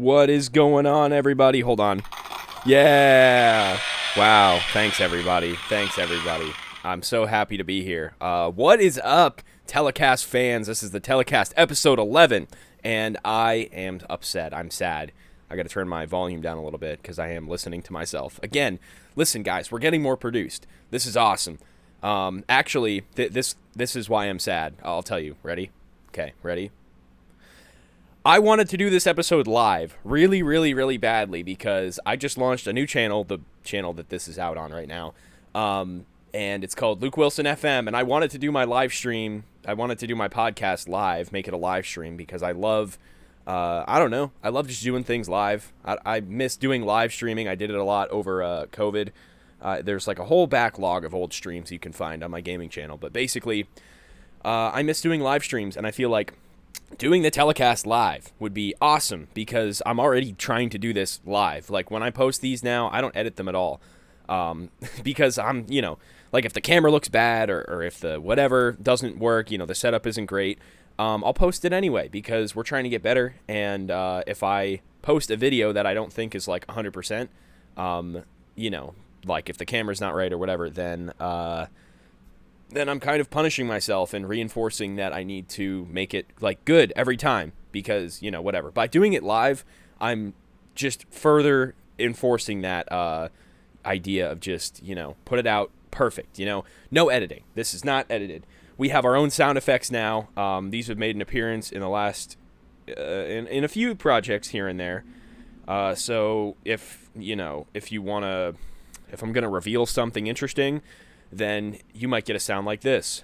What is going on, everybody? Hold on. Yeah. Wow. Thanks, everybody. I'm so happy to be here. What is up, Telecast fans? This is the Telecast episode 11, and I am upset. I'm sad. I got to turn my volume down a little bit because I am listening to myself. Again, listen, guys, we're getting more produced. This is awesome. Actually, this is why I'm sad. I'll tell you. Ready? Okay, ready? I wanted to do this episode live really badly because I just launched a new channel, the channel that this is out on right now, and it's called Luke Wilson FM, and I wanted to do my live stream. I wanted to do my podcast live, make it a live stream, because I love, I don't know, I love just doing things live. I miss doing live streaming. I did it a lot over COVID. There's like a whole backlog of old streams you can find on my gaming channel, but basically, I miss doing live streams, and I feel like doing the telecast live would be awesome because I'm already trying to do this live. Like when I post these now, I don't edit them at all. Because I'm, like if the camera looks bad or if the whatever doesn't work, the setup isn't great, I'll post it anyway because we're trying to get better. And if I post a video that I don't think is like 100%, like if the camera's not right or whatever, then I'm kind of punishing myself and reinforcing that I need to make it like good every time because, whatever. By doing it live, I'm just further enforcing that idea of just, put it out perfect, no editing. This is not edited. We have our own sound effects now. These have made an appearance in the last, in a few projects here and there. So if I'm going to reveal something interesting, then you might get a sound like this.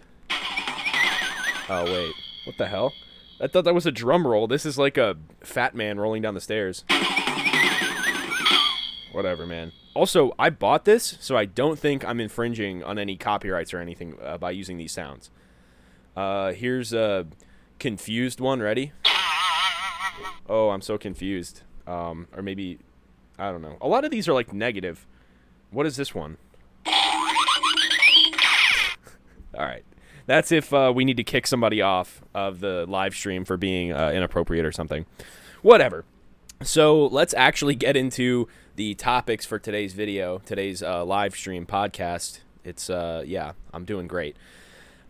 Oh, wait. What the hell? I thought that was a drum roll. This is like a fat man rolling down the stairs. Whatever, man. Also, I bought this, so I don't think I'm infringing on any copyrights or anything by using these sounds. Here's a confused one. Ready? Oh, I'm so confused. Or maybe, I don't know. A lot of these are like negative. What is this one? All right. That's if we need to kick somebody off of the live stream for being inappropriate or something. Whatever. So let's actually get into the topics for today's video, today's live stream podcast. It's, I'm doing great.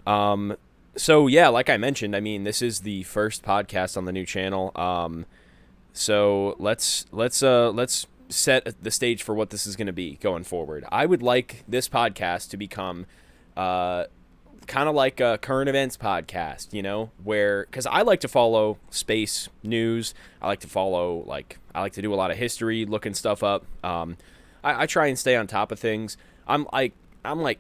So, yeah, like I mentioned, this is the first podcast on the new channel. So let's set the stage for what this is going to be going forward. I would like this podcast to become kind of like a current events podcast, where, because I like to follow space news. I like to do a lot of history, looking stuff up. I try and stay on top of things. I'm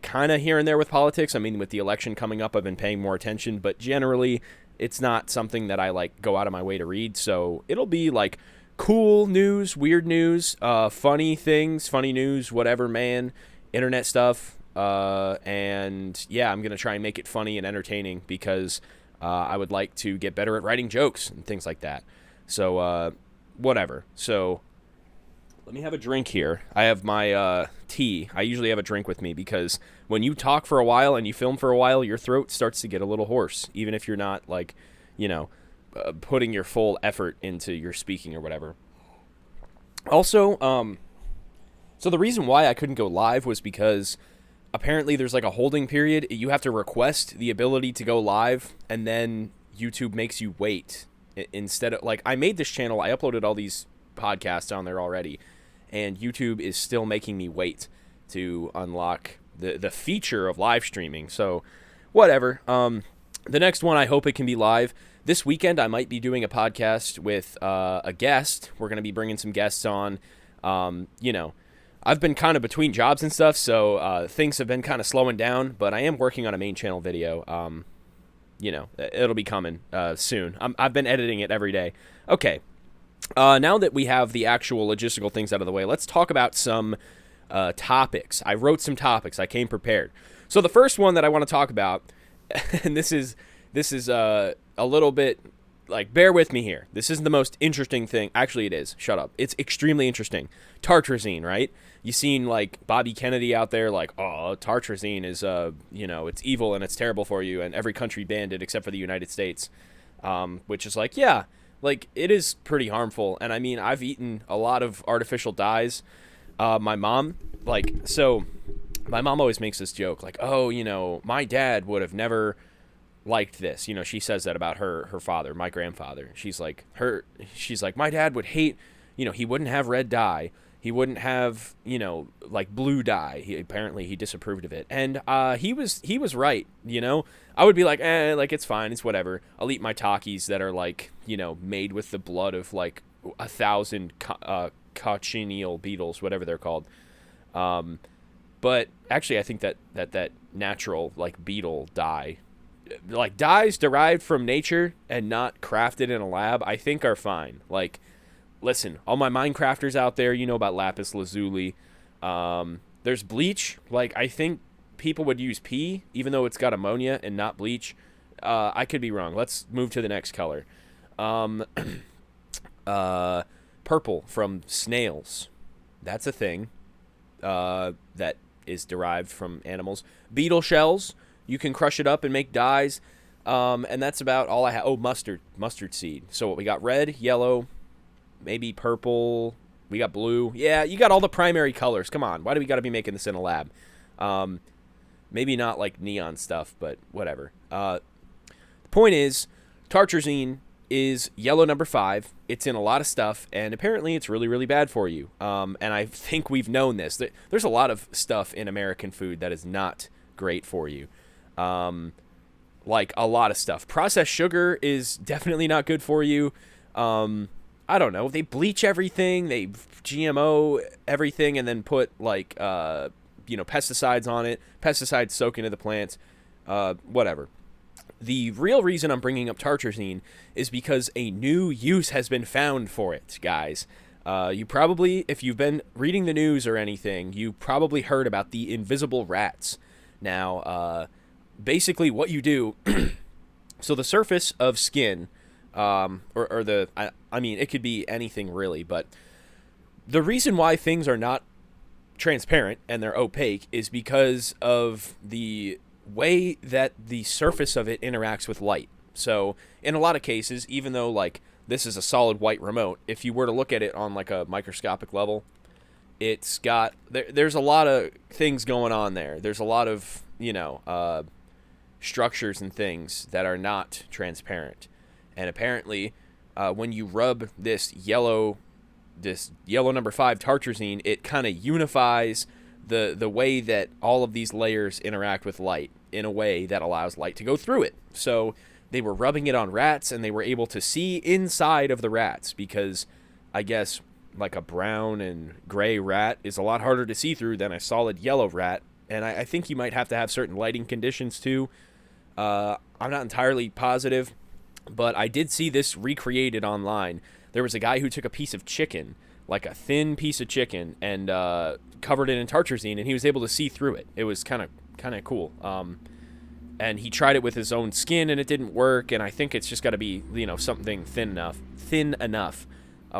kind of here and there with politics. With the election coming up, I've been paying more attention, but generally it's not something that I go out of my way to read. So it'll be like cool news, weird news, funny things, funny news, whatever, man, internet stuff. And yeah, I'm going to try and make it funny and entertaining because I would like to get better at writing jokes and things like that. So whatever. So let me have a drink here. I have my tea. I usually have a drink with me because when you talk for a while and you film for a while, your throat starts to get a little hoarse, even if you're not putting your full effort into your speaking or whatever. Also, so the reason why I couldn't go live was because apparently there's like a holding period. You have to request the ability to go live, and then YouTube makes you wait. Instead of, I made this channel, I uploaded all these podcasts on there already, and YouTube is still making me wait to unlock the feature of live streaming. So, whatever. The next one, I hope it can be live. This weekend, I might be doing a podcast with a guest. We're going to be bringing some guests on. I've been kind of between jobs and stuff, so things have been kind of slowing down, but I am working on a main channel video. It'll be coming soon. I've been editing it every day. Okay. Now that we have the actual logistical things out of the way, let's talk about some topics. I wrote some topics. I came prepared. So the first one that I want to talk about, and this is a little bit, bear with me here. This isn't the most interesting thing. Actually, it is. Shut up. It's extremely interesting. Tartrazine, right? You seen, Bobby Kennedy out there, oh, tartrazine is, it's evil and it's terrible for you, and every country banned it except for the United States. Which is yeah, Like, it is pretty harmful. And I mean, I've eaten a lot of artificial dyes. My mom, like, so my mom always makes this joke, like, oh, my dad would have never liked this. She says that about her father, my grandfather. She's like, my dad would hate, he wouldn't have red dye. He wouldn't have, like blue dye. He disapproved of it. And he was right, I would be like, like it's fine, it's whatever. I'll eat my Takis that are like, made with the blood of like 1,000 cochineal beetles, whatever they're called. But actually I think that natural like beetle dye, like dyes derived from nature and not crafted in a lab, I think are fine. Like, listen, all my Minecrafters out there, you know about lapis lazuli. There's bleach. Like, I think people would use pee, even though it's got ammonia and not bleach. I could be wrong. Let's move to the next color. Purple from snails. That's a thing that is derived from animals. Beetle shells. You can crush it up and make dyes. And that's about all I have. Oh, mustard seed. So what we got? Red, yellow, maybe purple. We got blue. Yeah, you got all the primary colors. Come on. Why do we got to be making this in a lab? Maybe not like neon stuff, but whatever. The point is, tartrazine is yellow number 5. It's in a lot of stuff, and apparently it's really, really bad for you. And I think we've known this. There's a lot of stuff in American food that is not great for you. Like a lot of stuff. Processed sugar is definitely not good for you. I don't know. They bleach everything. They GMO everything and then put like, pesticides on it. Pesticides soak into the plants. Whatever. The real reason I'm bringing up tartrazine is because a new use has been found for it, guys. You probably, if you've been reading the news or anything, you probably heard about the invisible rats. Now, basically what you do, so the surface of skin, I mean, it could be anything really, but the reason why things are not transparent and they're opaque is because of the way that the surface of it interacts with light. So in a lot of cases, even though like this is a solid white remote, if you were to look at it on like a microscopic level, it's got, there's a lot of things going on there. There's a lot of, structures and things that are not transparent. And apparently, when you rub this yellow number 5 tartrazine, it kind of unifies the way that all of these layers interact with light in a way that allows light to go through it. So they were rubbing it on rats, and they were able to see inside of the rats because I guess like a brown and gray rat is a lot harder to see through than a solid yellow rat. And I think you might have to have certain lighting conditions too. I'm not entirely positive, but I did see this recreated online. There was a guy who took a piece of chicken, like a thin piece of chicken, and covered it in tartrazine, and he was able to see through it. It was kind of cool. And he tried it with his own skin, and it didn't work. And I think it's just got to be, something thin enough.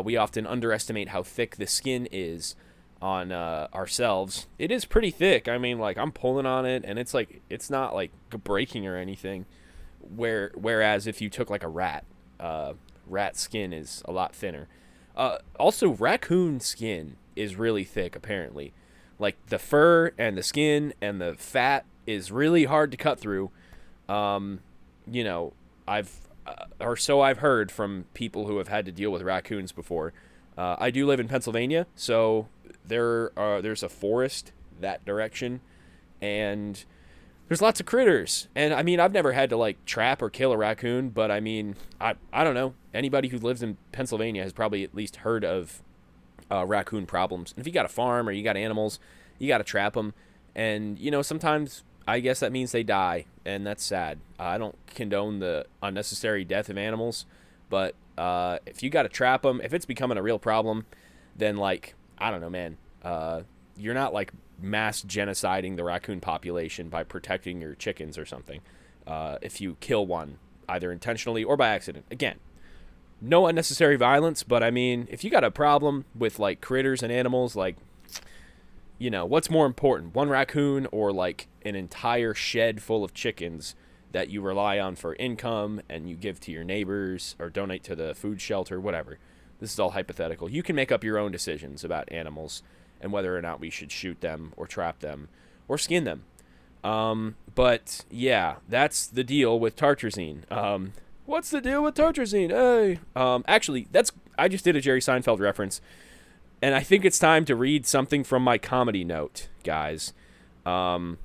We often underestimate how thick the skin is on ourselves. It is pretty thick. I mean, like, I'm pulling on it, and it's like, it's not like breaking or anything. Whereas if you took like a rat skin is a lot thinner. Also, raccoon skin is really thick, apparently. Like, the fur and the skin and the fat is really hard to cut through. I've heard from people who have had to deal with raccoons before. I do live in Pennsylvania, so there's a forest that direction, and there's lots of critters. And I mean, I've never had to like trap or kill a raccoon, but I mean, I don't know. Anybody who lives in Pennsylvania has probably at least heard of raccoon problems. And if you got a farm or you got animals, you got to trap them. And sometimes I guess that means they die, and that's sad. I don't condone the unnecessary death of animals, but if you got to trap them, if it's becoming a real problem, then like, I don't know, man. You're not like mass genociding the raccoon population by protecting your chickens or something. If you kill one, either intentionally or by accident. Again, no unnecessary violence, but I mean, if you got a problem with like critters and animals, like, what's more important, one raccoon or like an entire shed full of chickens that you rely on for income and you give to your neighbors or donate to the food shelter, whatever. This is all hypothetical. You can make up your own decisions about animals and whether or not we should shoot them or trap them or skin them. But yeah, that's the deal with tartrazine. What's the deal with tartrazine? Hey, actually, I just did a Jerry Seinfeld reference, and I think it's time to read something from my comedy note, guys. I've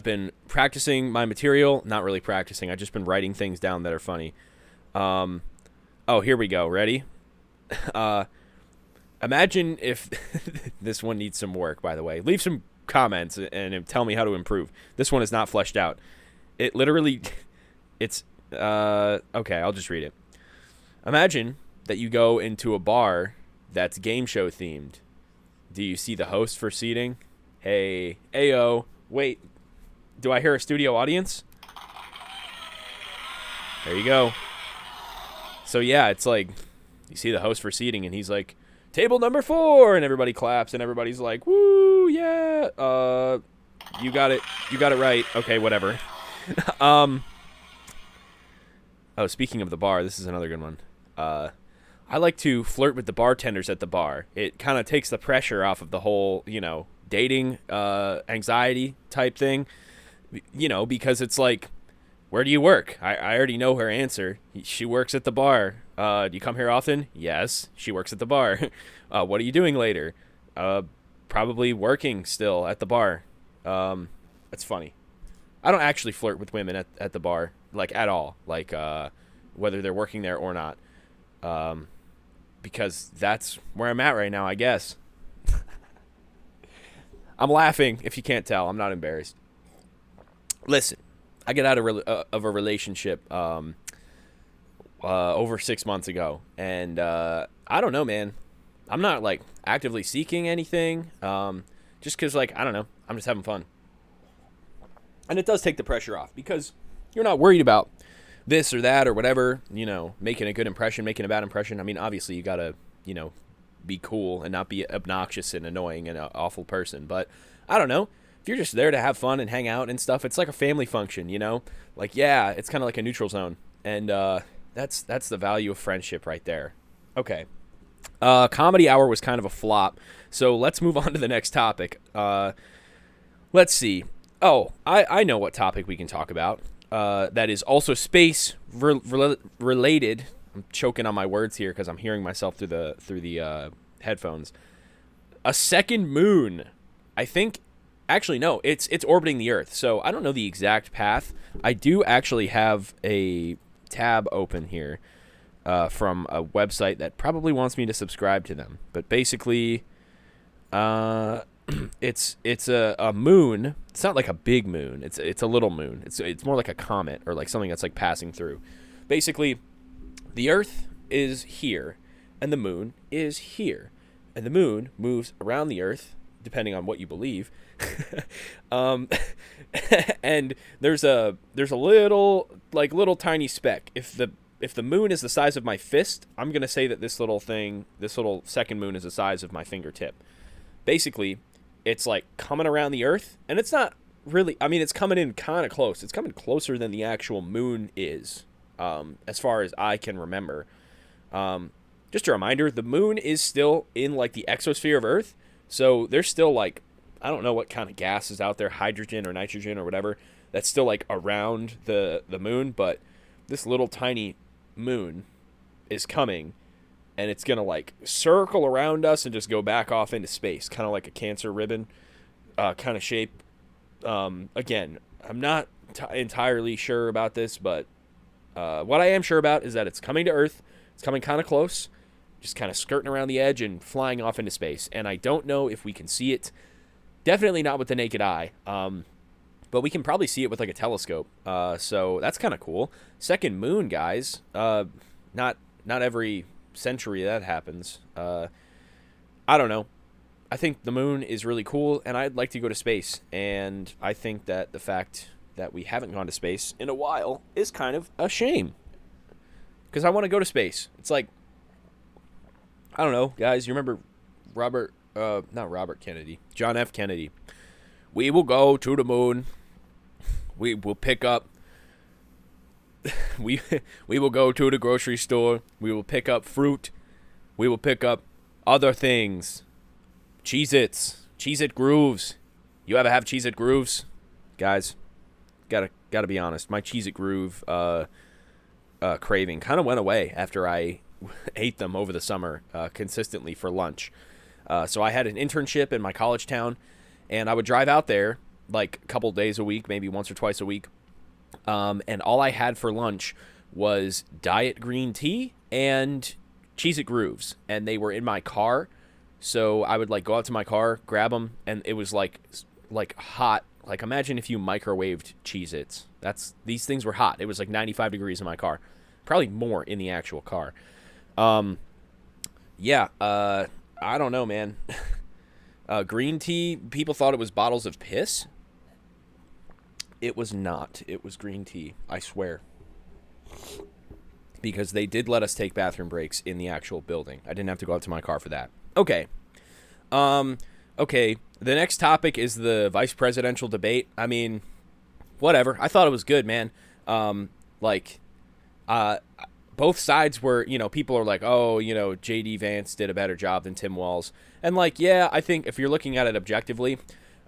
been practicing my material. Not really practicing. I've just been writing things down that are funny. Oh, here we go. Ready? Imagine if this one needs some work, by the way. Leave some comments and tell me how to improve. This one is not fleshed out. It literally, okay, I'll just read it. Imagine that you go into a bar that's game show themed. Do you see the host for seating? Hey, ayo. Wait, do I hear a studio audience? There you go. So yeah, it's like, you see the host for seating, and he's like, table number 4, and everybody claps, and everybody's like, woo, yeah, you got it right. Okay, whatever. Oh, speaking of the bar, this is another good one. I like to flirt with the bartenders at the bar. It kind of takes the pressure off of the whole, dating anxiety type thing, because it's like, where do you work? I already know her answer. She works at the bar. Do you come here often? Yes, she works at the bar. What are you doing later? Probably working still at the bar. That's funny. I don't actually flirt with women at the bar, like, at all, like, whether they're working there or not, because that's where I'm at right now, I guess. I'm laughing, if you can't tell. I'm not embarrassed. Listen, I got out of a relationship over 6 months ago, and I don't know, man. I'm not, like, actively seeking anything, just because, like, I don't know. I'm just having fun. And it does take the pressure off, because you're not worried about this or that or whatever, making a good impression, making a bad impression. I mean, obviously, you got to, be cool and not be obnoxious and annoying and an awful person. But I don't know. If you're just there to have fun and hang out and stuff, it's like a family function, Like, yeah, it's kind of like a neutral zone. And that's the value of friendship right there. Okay. Comedy Hour was kind of a flop. So let's move on to the next topic. Let's see. Oh, I know what topic we can talk about. That is also space related. I'm choking on my words here because I'm hearing myself through the headphones. A second moon. I think, actually, no, it's orbiting the Earth. So I don't know the exact path. I do actually have a tab open here from a website that probably wants me to subscribe to them. But basically, it's a moon. It's not like a big moon. It's a little moon. It's more like a comet or like something that's like passing through. Basically, the Earth is here, and the moon is here, and the moon moves around the Earth, depending on what you believe. And there's a little tiny speck. If the moon is the size of my fist, I'm gonna say that this little second moon is the size of my fingertip. Basically, it's like coming around the Earth, and it's not really. I mean, it's coming in kind of close. It's coming closer than the actual moon is. As far as I can remember. Just a reminder, the moon is still in like the exosphere of Earth, so there's still like, I don't know what kind of gas is out there, hydrogen or nitrogen or whatever, that's still like around the moon, but this little tiny moon is coming, and it's gonna like circle around us and just go back off into space, kind of like a cancer ribbon kind of shape. Again, I'm not entirely sure about this, but what I am sure about is that it's coming to Earth. It's coming kind of close, just kind of skirting around the edge and flying off into space. And I don't know if we can see it. Definitely not with the naked eye. But we can probably see it with like a telescope. So that's kind of cool. Second moon, guys. Not every century that happens. I don't know. I think the moon is really cool, and I'd like to go to space. And I think that the fact that we haven't gone to space in a while is kind of a shame, because I want to go to space. It's like, I don't know, guys, you remember not Robert Kennedy, John F. Kennedy. We will go to the moon. We will pick up. we we will go to the grocery store. We will pick up fruit. We will pick up other things. Cheez-Its. Cheez-It Grooves. You ever have Cheez-It Grooves? Guys, gotta be honest. My Cheez-It Groove craving kind of went away after I ate them over the summer consistently for lunch. So I had an internship in my college town, and I would drive out there like a couple days a week, maybe once or twice a week. And all I had for lunch was diet green tea and Cheez-It Grooves, and they were in my car. So I would like go out to my car, grab them, and it was like hot. Like imagine if you microwaved Cheez-Its. These things were hot. It was like 95 degrees in my car, probably more in the actual car. I don't know, man. Green tea, people thought it was bottles of piss. It was not. It was green tea, I swear. Because they did let us take bathroom breaks in the actual building. I didn't have to go out to my car for that. Okay. Okay. The next topic is the vice presidential debate. I mean, whatever. I thought it was good, man. Both sides were, people are like, oh, J.D. Vance did a better job than Tim Walz. And yeah, I think if you're looking at it objectively,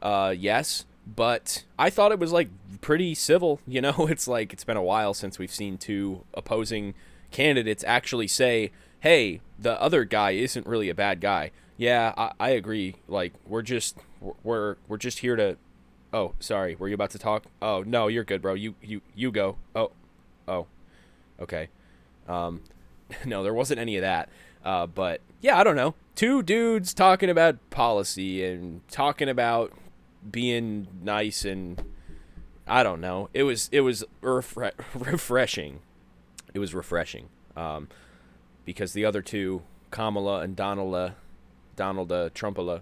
yes. But I thought it was pretty civil. It's it's been a while since we've seen two opposing candidates actually say, hey, the other guy isn't really a bad guy. Yeah, I agree. We're just here to. Oh, sorry. Were you about to talk? Oh no, you're good, bro. You go. Oh, okay. No, there wasn't any of that. But yeah, I don't know. Two dudes talking about policy and talking about being nice, and I don't know. It was refreshing. It was refreshing. Because the other two, Kamala and Donald Trumpala,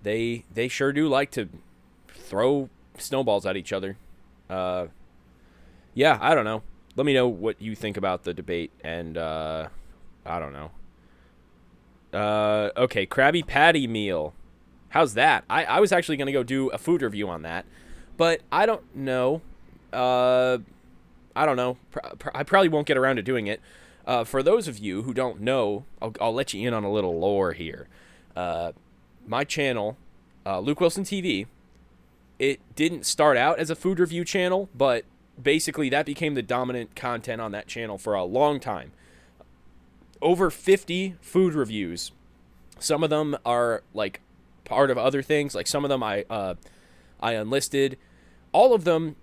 they sure do like to throw snowballs at each other. Yeah, I don't know. Let me know what you think about the debate, and I don't know. Okay, Krabby Patty meal. How's that? I was actually going to go do a food review on that, but I don't know. I don't know. I probably won't get around to doing it. For those of you who don't know, I'll let you in on a little lore here. My channel, Luke Wilson TV, it didn't start out as a food review channel, but basically that became the dominant content on that channel for a long time. Over 50 food reviews. Some of them are part of other things. Some of them I unlisted. All of the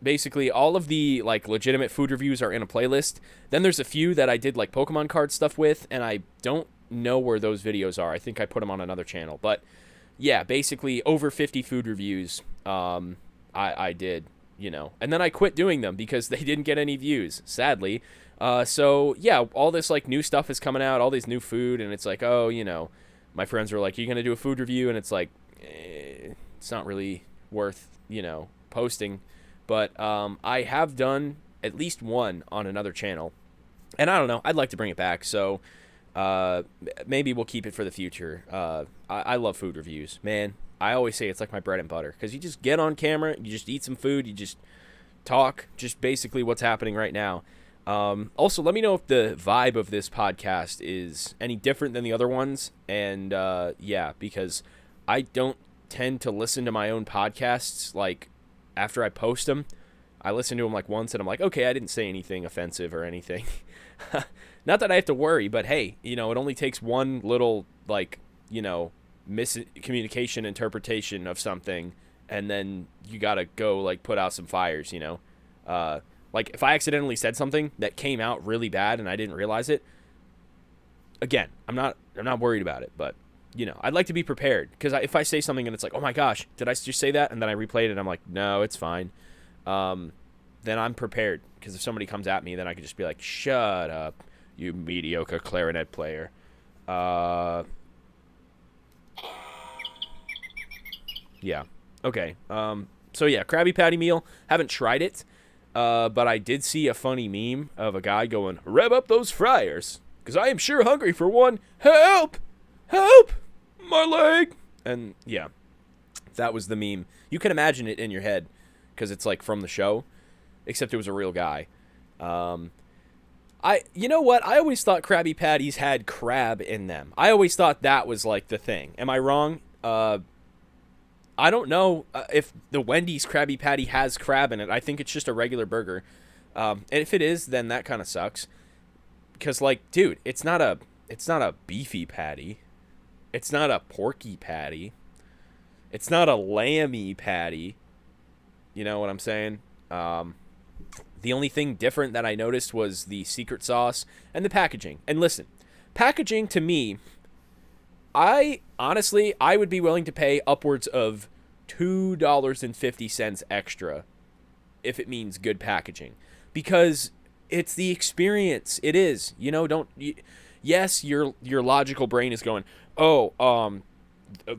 basically all of the legitimate food reviews are in a playlist. Then there's a few that I did Pokemon card stuff with, and I don't know where those videos are. I think I put them on another channel. But yeah, basically over 50 food reviews I did, and then I quit doing them because they didn't get any views, sadly. So yeah, all this new stuff is coming out, all these new food, and it's my friends were like, you going to do a food review? And it's it's not really worth, posting. But I have done at least one on another channel, and I don't know, I'd like to bring it back. So maybe we'll keep it for the future. I love food reviews, man. I always say it's like my bread and butter, because you just get on camera, you just eat some food, you just talk, just basically what's happening right now. Also, let me know if the vibe of this podcast is any different than the other ones. And yeah, because I don't tend to listen to my own podcasts after I post them. I listen to them once, and I'm like, okay, I didn't say anything offensive or anything. Not that I have to worry, but hey, it only takes one little miscommunication interpretation of something, and then you gotta go put out some fires. If I accidentally said something that came out really bad and I didn't realize it, again, I'm not worried about it, but I'd like to be prepared, because if I say something and it's oh my gosh, did I just say that? And then I replayed it and I'm like, no, it's fine. Then I'm prepared, because if somebody comes at me, then I could just be like, shut up, you mediocre clarinet player. Yeah. Okay. So yeah, Krabby Patty meal. Haven't tried it, but I did see a funny meme of a guy going, rev up those fryers, because I am sure hungry for one. Help! Help! My leg! And yeah, That was the meme. You can imagine it in your head because it's like from the show, except it was a real guy. You know what? I always thought Krabby Patties had crab in them. I always thought that was like the thing. Am I wrong? I don't know if the Wendy's Krabby Patty has crab in it. I think it's just a regular burger. And if it is, then that kind of sucks. Because, like, dude, it's not a beefy patty. It's not a porky patty. It's not a lamby patty. You know what I'm saying? The only thing different that I noticed was the secret sauce and the packaging. And listen, packaging to me, I would be willing to pay upwards of $2.50 extra if it means good packaging, because it's the experience. It is, yes, your logical brain is going,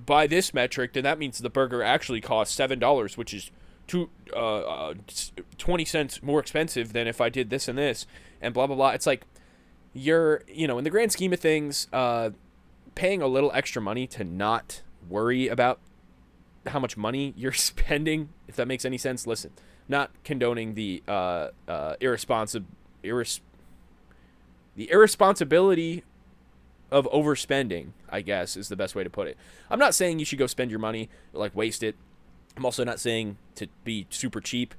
by this metric, then that means the burger actually costs $7, which is 20 cents more expensive than if I did this and this, and blah, blah, blah. It's like, in the grand scheme of things, paying a little extra money to not worry about how much money you're spending, if that makes any sense. Listen, not condoning the irresponsibility of overspending, I guess, is the best way to put it. I'm not saying you should go spend your money, like waste it. I'm also not saying to be super cheap.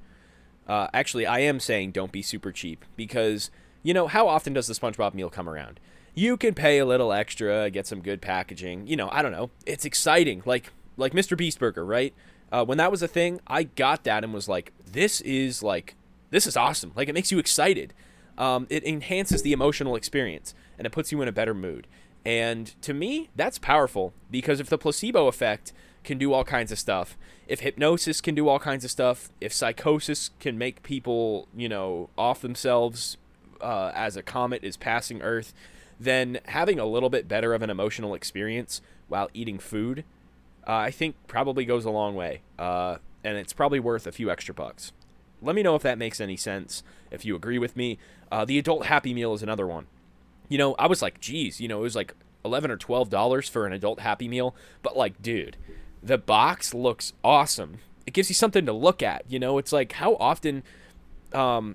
Actually, I am saying don't be super cheap, because, how often does the SpongeBob meal come around? You can pay a little extra, get some good packaging. I don't know. It's exciting. Like Mr. Beast Burger, right? When that was a thing, I got that and was like, this is awesome. Like, it makes you excited. It enhances the emotional experience, and it puts you in a better mood. And to me, that's powerful, because if the placebo effect can do all kinds of stuff, if hypnosis can do all kinds of stuff, if psychosis can make people, off themselves as a comet is passing Earth, then having a little bit better of an emotional experience while eating food, I think probably goes a long way. And it's probably worth a few extra bucks. Let me know if that makes any sense, if you agree with me. The adult Happy Meal is another one. I was like, geez, it was like $11 or $12 for an adult Happy Meal. But, like, dude, the box looks awesome. It gives you something to look at. It's like, how often, I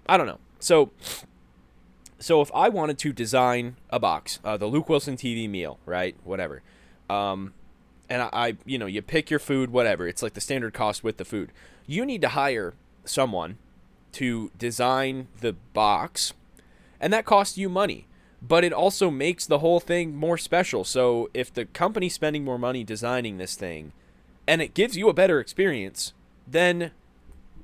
don't know. So if I wanted to design a box, the Luke Wilson TV meal, right? Whatever. And I you pick your food, whatever. It's like the standard cost with the food. You need to hire someone to design the box, and that costs you money. But it also makes the whole thing more special. So if the company's spending more money designing this thing, and it gives you a better experience, then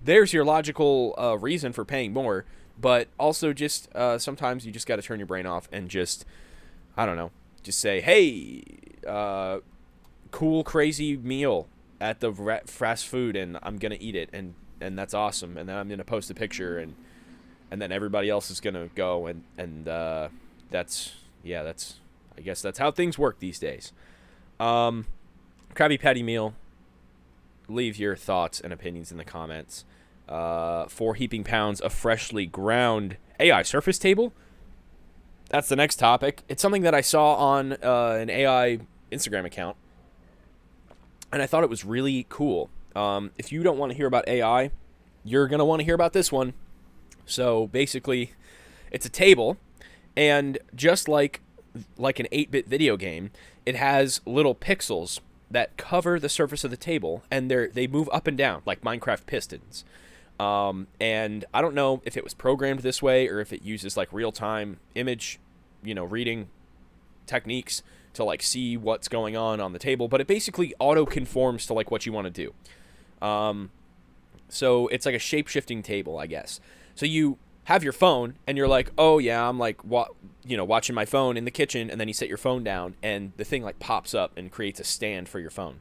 there's your logical reason for paying more. But also just sometimes you just got to turn your brain off and just, I don't know, just say, hey, cool, crazy meal at the fast food, and I'm going to eat it, and that's awesome. And then I'm going to post a picture, and then everybody else is going to go, and that's I guess that's how things work these days. Krabby Patty meal. Leave your thoughts and opinions in the comments. 4 heaping pounds of freshly ground AI surface table. That's the next topic. It's something that I saw on an AI Instagram account, and I thought it was really cool. If you don't want to hear about AI, you're going to want to hear about this one. So basically, it's a table, and just like an 8-bit video game, it has little pixels that cover the surface of the table, and they move up and down like Minecraft pistons. And I don't know if it was programmed this way or if it uses like real-time image, reading techniques to like see what's going on the table, but it basically auto-conforms to like what you want to do. So it's like a shape-shifting table, I guess. So you have your phone and you're like, oh yeah, I'm like, watching my phone in the kitchen, and then you set your phone down and the thing like pops up and creates a stand for your phone.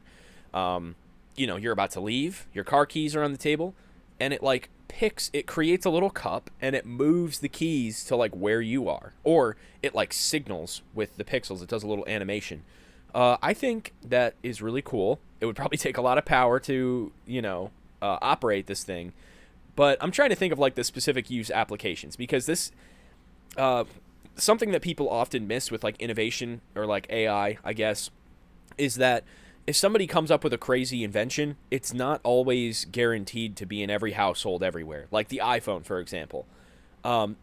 You're about to leave, your car keys are on the table, and it like it creates a little cup and it moves the keys to like where you are, or it like signals with the pixels. It does a little animation. I think that is really cool. It would probably take a lot of power to, operate this thing, but I'm trying to think of like the specific use applications, because this, something that people often miss with like innovation or like AI, I guess, is that if somebody comes up with a crazy invention, it's not always guaranteed to be in every household everywhere. Like the iPhone, for example.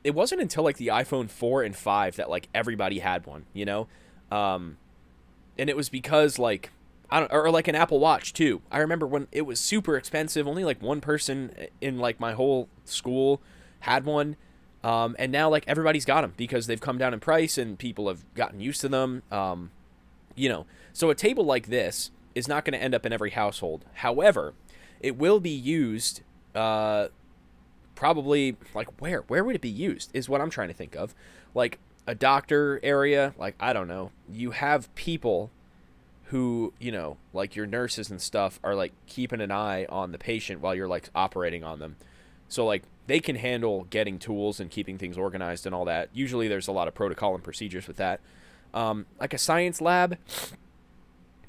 It wasn't until like the iPhone 4 and 5 that like everybody had one, you know? And it was because like I don't, or like an Apple Watch too. I remember when it was super expensive, only like one person in like my whole school had one. And now like everybody's got them because they've come down in price and people have gotten used to them. You know, so a table like this is not going to end up in every household. However, it will be used, probably like where would it be used is what I'm trying to think of. Like a doctor area, like, I don't know, you have people who, you know, like your nurses and stuff are like keeping an eye on the patient while you're like operating on them. So like they can handle getting tools and keeping things organized and all that. Usually there's a lot of protocol and procedures with that. Like a science lab,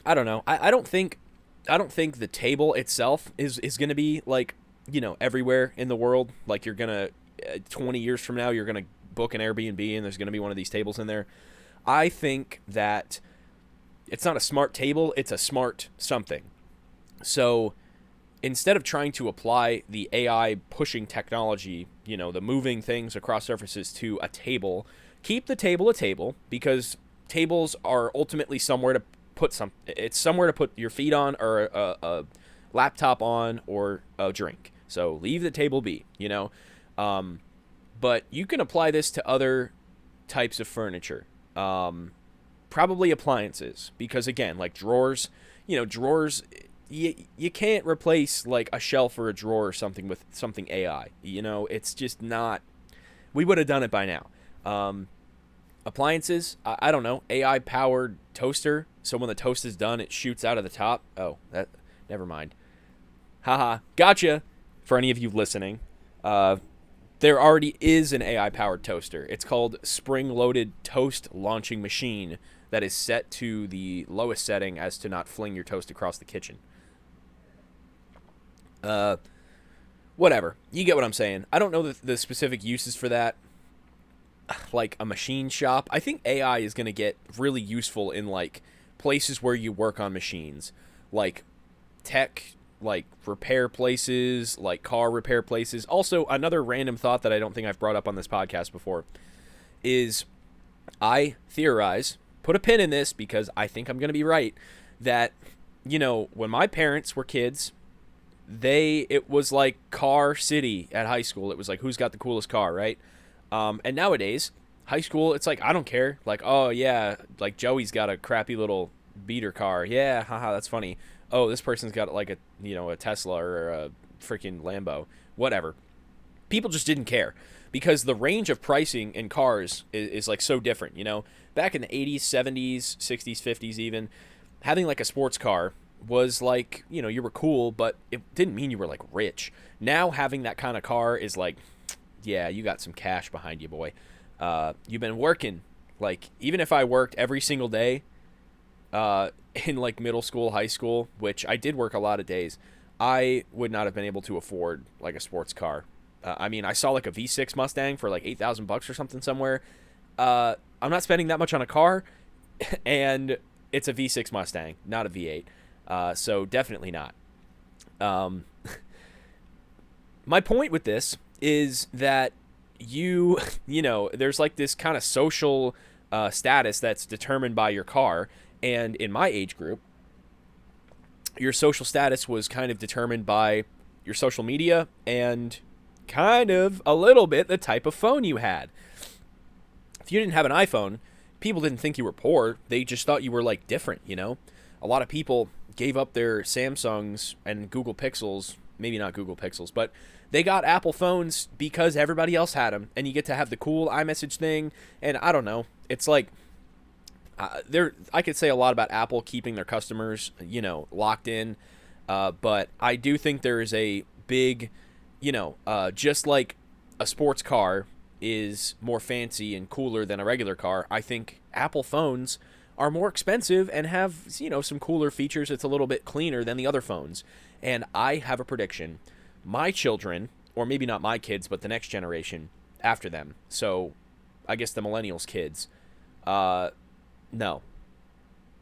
I don't know. I don't think the table itself is going to be like, you know, everywhere in the world. Like you're going to 20 years from now, you're going to book an Airbnb and there's going to be one of these tables in there. I think that it's not a smart table, it's a smart something. So instead of trying to apply the AI pushing technology, you know, the moving things across surfaces to a table, keep the table a table, because tables are ultimately somewhere to put it's somewhere to put your feet on, or a laptop on, or a drink. So leave the table be, you know. But you can apply this to other types of furniture. Probably appliances, because again, like drawers, you know, drawers, you can't replace like a shelf or a drawer or something with something AI. You know, it's just not. We would have done it by now. Appliances, I don't know, AI powered toaster. So when the toast is done, it shoots out of the top. Oh, never mind. Haha, gotcha. For any of you listening, there already is an AI powered toaster. It's called Spring Loaded Toast Launching Machine, that is set to the lowest setting as to not fling your toast across the kitchen. Whatever. You get what I'm saying. I don't know the specific uses for that. Like a machine shop. I think AI is going to get really useful in like places where you work on machines. Like tech, like repair places, like car repair places. Also, another random thought that I don't think I've brought up on this podcast before is I theorize, put a pin in this because I think I'm going to be right, that, you know, when my parents were kids, it was like car city at high school. It was like, who's got the coolest car, right? And nowadays, high school, it's like, I don't care. Like, oh yeah, like Joey's got a crappy little beater car. Yeah, haha, that's funny. Oh, this person's got like a, you know, a Tesla or a freaking Lambo, whatever. People just didn't care because the range of pricing in cars is like so different, you know. Back in the 80s, 70s, 60s, 50s even, having like a sports car was like, you know, you were cool, but it didn't mean you were like rich. Now having that kind of car is like, yeah, you got some cash behind you, boy. You've been working. Like, even if I worked every single day in like middle school, high school, which I did work a lot of days, I would not have been able to afford like a sports car. I mean, I saw like a V6 Mustang for like $8,000 or something somewhere. I'm not spending that much on a car, and it's a V6 Mustang, not a V8. So definitely not. My point with this is that you know, there's like this kind of social status that's determined by your car. And in my age group, your social status was kind of determined by your social media and kind of a little bit the type of phone you had. If you didn't have an iPhone, people didn't think you were poor. They just thought you were like different, you know? A lot of people gave up their Samsungs and Google Pixels, maybe not Google Pixels, but they got Apple phones because everybody else had them, and you get to have the cool iMessage thing. And I don't know, it's like I could say a lot about Apple keeping their customers, you know, locked in, but I do think there is a big, you know, just like a sports car is more fancy and cooler than a regular car, I think Apple phones are more expensive and have, you know, some cooler features. It's a little bit cleaner than the other phones. And I have a prediction. My children, or maybe not my kids, but the next generation after them, so I guess the millennials kids, no,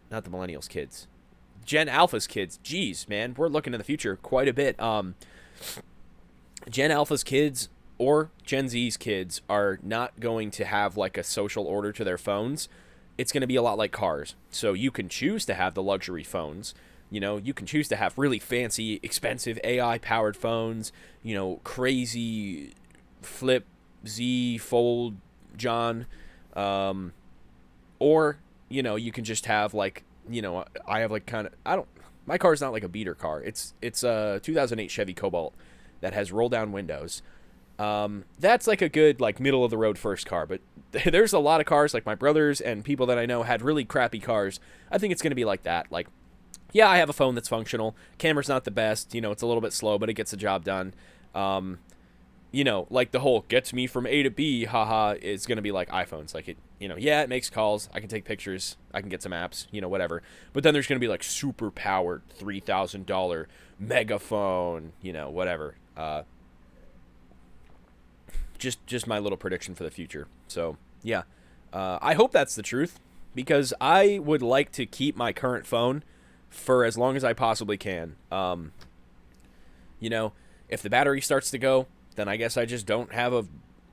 not the millennials kids, Gen Alpha's kids, geez, man, we're looking to the future quite a bit. Gen Alpha's kids or Gen Z's kids are not going to have like a social order to their phones. It's going to be a lot like cars. So you can choose to have the luxury phones. You can choose to have really fancy, expensive AI-powered phones, crazy flip Z fold John, or, you can just have like, I have like my car's not like a beater car. It's a 2008 Chevy Cobalt that has roll down windows. That's like a good like middle of the road first car, but there's a lot of cars like my brothers and people that I know had really crappy cars. I think it's going to be like that. Like, yeah, I have a phone that's functional. Camera's not the best. It's a little bit slow, but it gets the job done. Like the whole gets me from A to B, haha, is going to be like iPhones. Like it makes calls. I can take pictures. I can get some apps, whatever. But then there's going to be like super powered $3,000 megaphone, whatever. Just my little prediction for the future. So, yeah. I hope that's the truth because I would like to keep my current phone for as long as I possibly can. If the battery starts to go, then I guess I just don't have a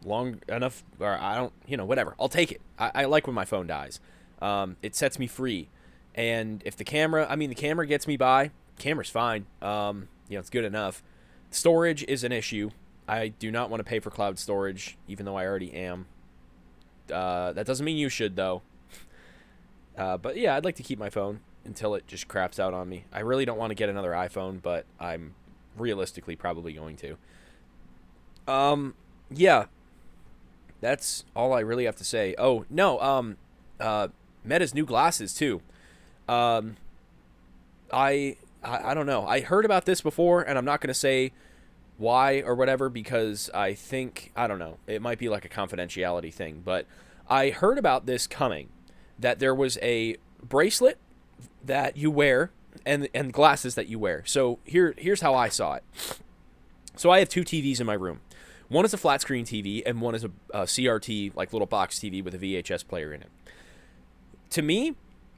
long enough, or I don't, whatever. I'll take it. I like when my phone dies. It sets me free. And if the camera gets me by, camera's fine. It's good enough. Storage is an issue. I do not want to pay for cloud storage, even though I already am. That doesn't mean you should, though. But yeah, I'd like to keep my phone until it just craps out on me. I really don't want to get another iPhone, but I'm realistically probably going to. Yeah. That's all I really have to say. Oh, no, Meta's new glasses, too. I don't know. I heard about this before, and I'm not going to say why or whatever because I think, I don't know, it might be like a confidentiality thing, but I heard about this coming, that there was a bracelet that you wear and glasses that you wear. So here's how I saw it. So I have two TVs in my room. One is a flat screen TV and one is a CRT, like little box TV with a VHS player in it. To me,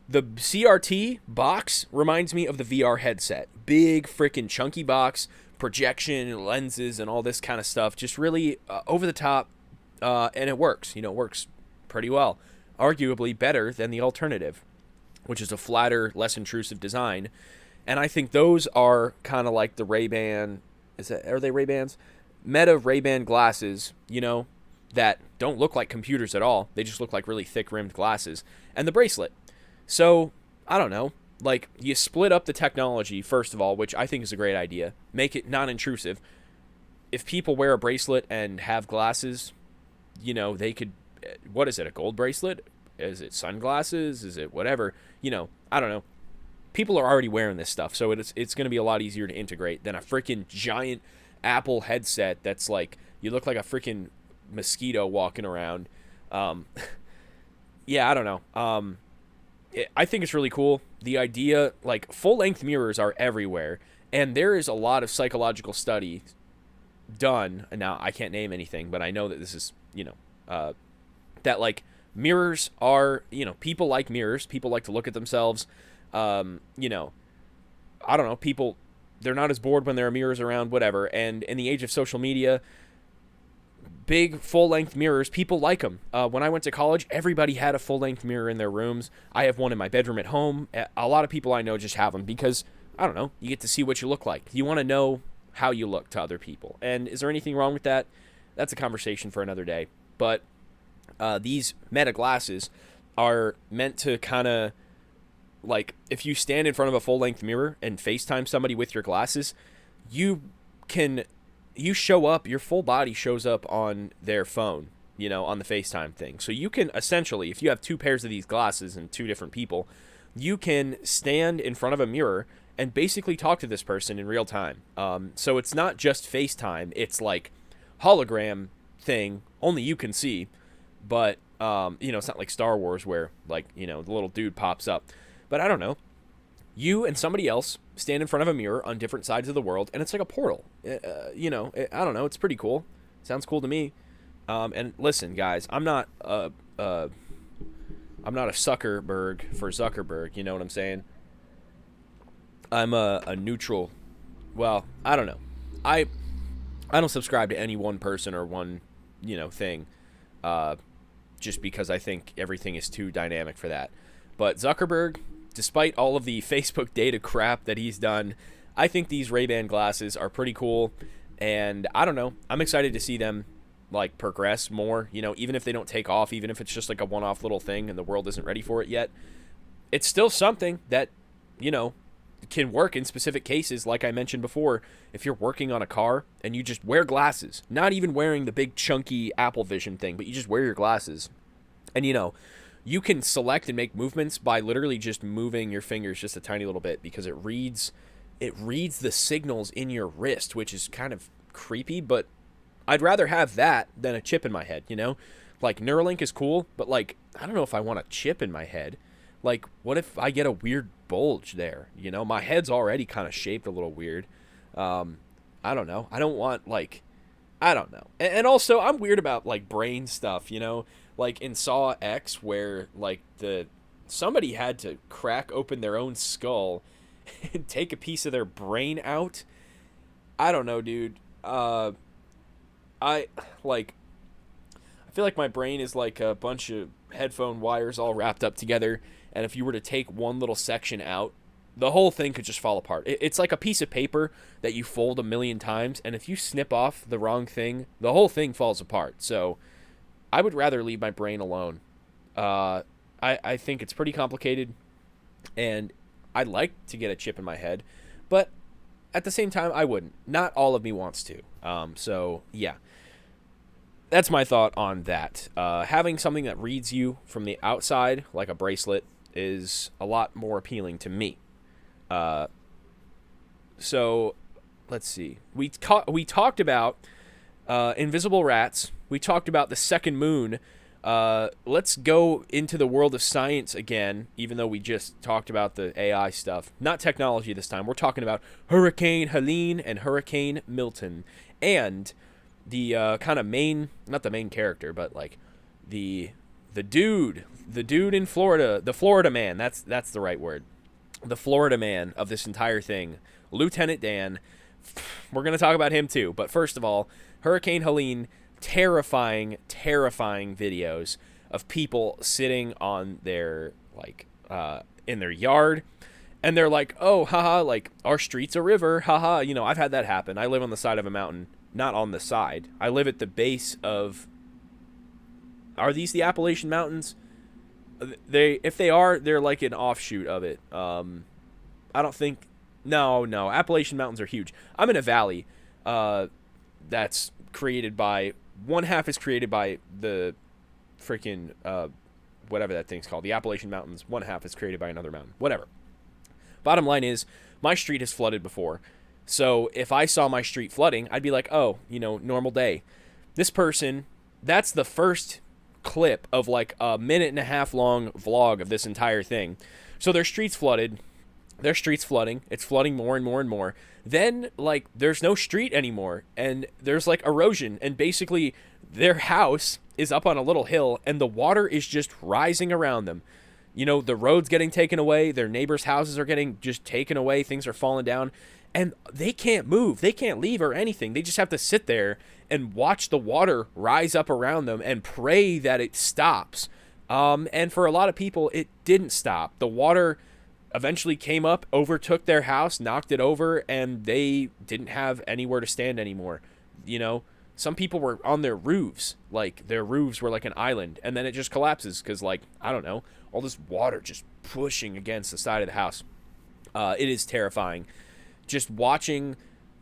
the CRT box reminds me of the VR headset. Big freaking chunky box, projection, lenses, and all this kind of stuff. Just really over the top, and it works. It works pretty well. Arguably better than the alternative, which is a flatter, less intrusive design. And I think those are kind of like the Ray-Ban. Are they Ray-Bans? Meta Ray-Ban glasses, that don't look like computers at all. They just look like really thick-rimmed glasses. And the bracelet. So, I don't know. Like, you split up the technology, first of all, which I think is a great idea. Make it non-intrusive. If people wear a bracelet and have glasses, they could... What is it, a gold bracelet? Is it sunglasses? Is it whatever? I don't know. People are already wearing this stuff, so it's going to be a lot easier to integrate than a freaking giant Apple headset that's like, you look like a freaking mosquito walking around. Yeah, I don't know. I think it's really cool. The idea, like, full-length mirrors are everywhere, and there is a lot of psychological study done. And now, I can't name anything, but I know that this is, that, like, mirrors are, people like mirrors. People like to look at themselves. I don't know, people, they're not as bored when there are mirrors around, whatever. And in the age of social media, big full-length mirrors, people like them. When I went to college, everybody had a full-length mirror in their rooms. I have one in my bedroom at home. A lot of people I know just have them because, I don't know, you get to see what you look like. You want to know how you look to other people. And is there anything wrong with that? That's a conversation for another day. But these Meta glasses are meant to kind of, like, if you stand in front of a full-length mirror and FaceTime somebody with your glasses, you show up, your full body shows up on their phone, on the FaceTime thing. So you can essentially, if you have two pairs of these glasses and two different people, you can stand in front of a mirror and basically talk to this person in real time. So it's not just FaceTime, it's like hologram thing, only you can see, but, it's not like Star Wars where, like, the little dude pops up. But I don't know. You and somebody else stand in front of a mirror on different sides of the world, and it's like a portal. I don't know. It's pretty cool. Sounds cool to me. And listen, guys, I'm not a Zuckerberg for Zuckerberg. You know what I'm saying? I'm a neutral. Well, I don't know. I I don't subscribe to any one person or one, thing. Uh, just because I think everything is too dynamic for that. But Zuckerberg, despite all of the Facebook data crap that he's done, I think these Ray-Ban glasses are pretty cool, and I don't know. I'm excited to see them like progress more, even if they don't take off, even if it's just like a one-off little thing and the world isn't ready for it yet. It's still something that, you know, can work in specific cases. Like I mentioned before, if you're working on a car and you just wear glasses, not even wearing the big chunky Apple Vision thing, but you just wear your glasses, and you can select and make movements by literally just moving your fingers just a tiny little bit, because it reads the signals in your wrist, which is kind of creepy, but I'd rather have that than a chip in my head, Like, Neuralink is cool, but, like, I don't know if I want a chip in my head. Like, what if I get a weird bulge there? My head's already kind of shaped a little weird. I don't know. I don't want, like, I don't know. And also, I'm weird about, like, brain stuff, Like, in Saw X, where, like, somebody had to crack open their own skull and take a piece of their brain out. I don't know, dude. I feel like my brain is like a bunch of headphone wires all wrapped up together, and if you were to take one little section out, the whole thing could just fall apart. It's like a piece of paper that you fold a million times, and if you snip off the wrong thing, the whole thing falls apart. So I would rather leave my brain alone. I think it's pretty complicated, and I'd like to get a chip in my head, but at the same time, I wouldn't. Not all of me wants to. So, yeah. That's my thought on that. Having something that reads you from the outside, like a bracelet, is a lot more appealing to me. So, let's see. We talked about invisible rats. We talked about the second moon. Let's go into the world of science again, even though we just talked about the AI stuff. Not technology this time. We're talking about Hurricane Helene and Hurricane Milton. And the kind of not the main character, but like the dude in Florida, the Florida man, that's the right word. The Florida man of this entire thing, Lieutenant Dan. We're going to talk about him too. But first of all, Hurricane Helene, terrifying videos of people sitting on their, like, in their yard, and they're like, oh, haha, like, our street's a river, haha. I've had that happen. I live on the side of a mountain. Not on the side. I live at the base of... Are these the Appalachian Mountains? If they are, they're like an offshoot of it. I don't think... No. Appalachian Mountains are huge. I'm in a valley that's created by... One half is created by the freaking... whatever that thing's called. The Appalachian Mountains. One half is created by another mountain. Whatever. Bottom line is, my street has flooded before. So if I saw my street flooding, I'd be like, oh, normal day. This person, that's the first clip of like a 1.5-minute long vlog of this entire thing. So their street's flooded. Their street's flooding. It's flooding more and more and more. Then, like, there's no street anymore. And there's, like, erosion. And basically, their house is up on a little hill, and the water is just rising around them. The road's getting taken away. Their neighbors' houses are getting just taken away. Things are falling down. And they can't move. They can't leave or anything. They just have to sit there and watch the water rise up around them and pray that it stops. And for a lot of people, it didn't stop. The water eventually came up, overtook their house, knocked it over, and they didn't have anywhere to stand anymore. Some people were on their roofs. Like, their roofs were like an island. And then it just collapses because, like, I don't know, all this water just pushing against the side of the house. It is terrifying. Just watching,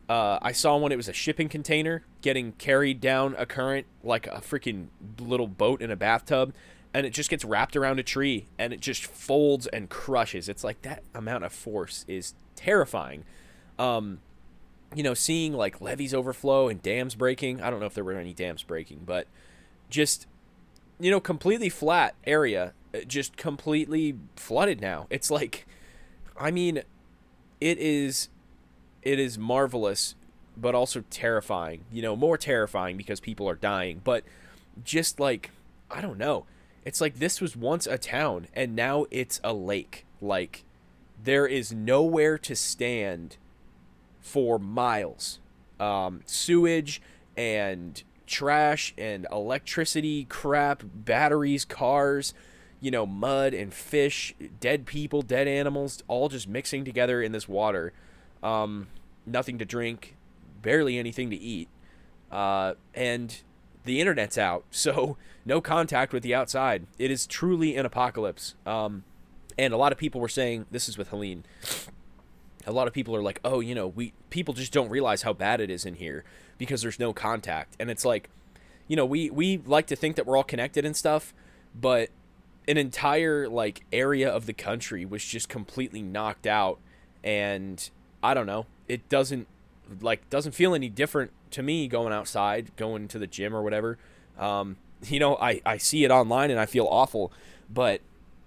I saw when it was a shipping container getting carried down a current like a freaking little boat in a bathtub, and it just gets wrapped around a tree, and it just folds and crushes. It's like that amount of force is terrifying. Seeing like levees overflow and dams breaking. I don't know if there were any dams breaking, but just, completely flat area, just completely flooded now. It's like, I mean, it is marvelous, but also terrifying. More terrifying because people are dying. But just like, I don't know. It's like this was once a town, and now it's a lake. Like, there is nowhere to stand for miles. Sewage and trash and electricity crap, batteries, cars, mud and fish, dead people, dead animals, all just mixing together in this water. Nothing to drink, barely anything to eat. And the internet's out, so no contact with the outside. It is truly an apocalypse. And a lot of people were saying, this is with Helene, a lot of people are like, oh, people just don't realize how bad it is in here because there's no contact. And it's like, we like to think that we're all connected and stuff, but an entire like area of the country was just completely knocked out. And I don't know, it doesn't feel any different to me going outside, going to the gym or whatever. I see it online and I feel awful, but